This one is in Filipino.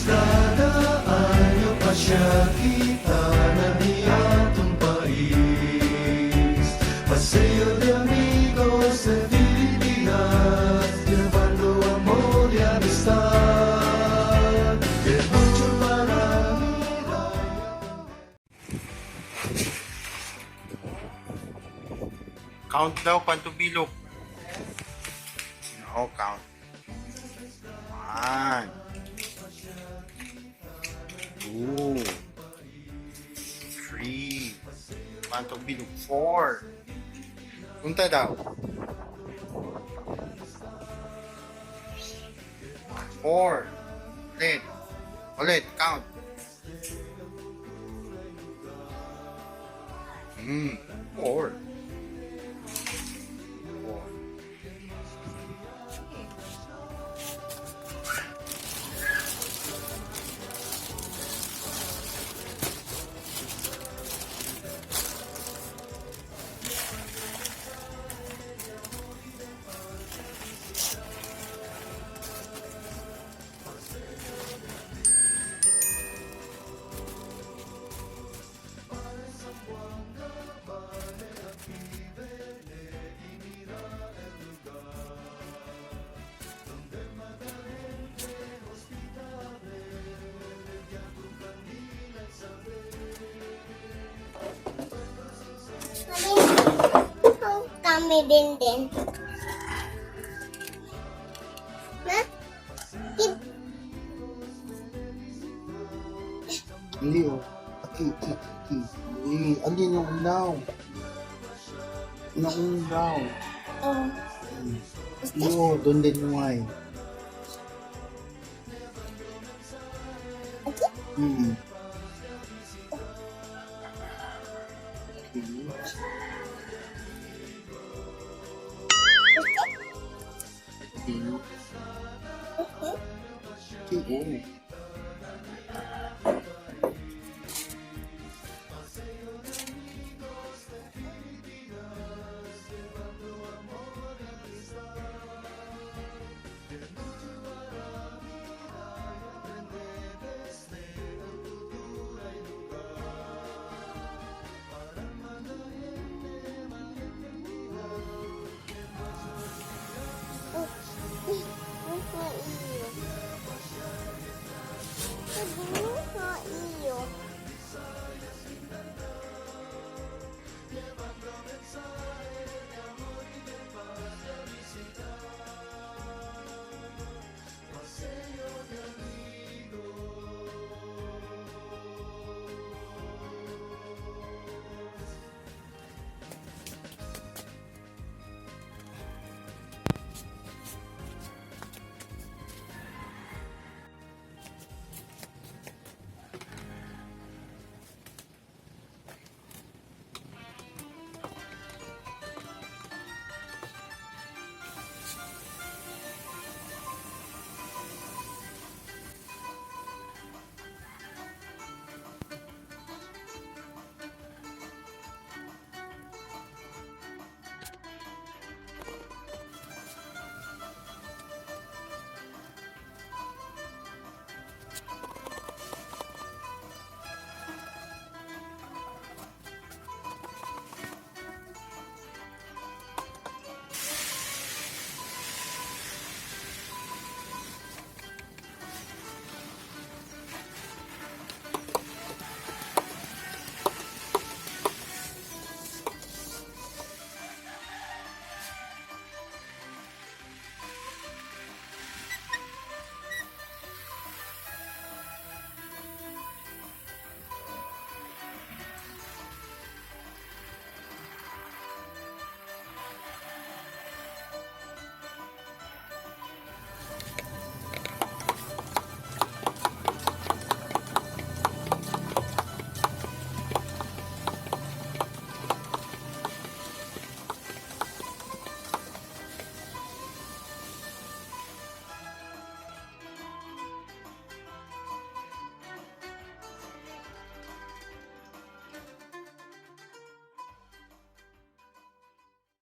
dadaan nyo pa siya kita na di atong pais. Paseo de amigos de Filipinas, llevando amor y amistad. Que mucho para mí. Count daw, pantubilog. Oo, count. 1, 2, 3, pantubilog. 4. Punta daw. 4. Ulit. Ulit, count. 4. Kami din. Ma? Hindi oh. Hindi yung ulaw. Yung ulaw. Oh. Oo, doon din yung ay. Okay?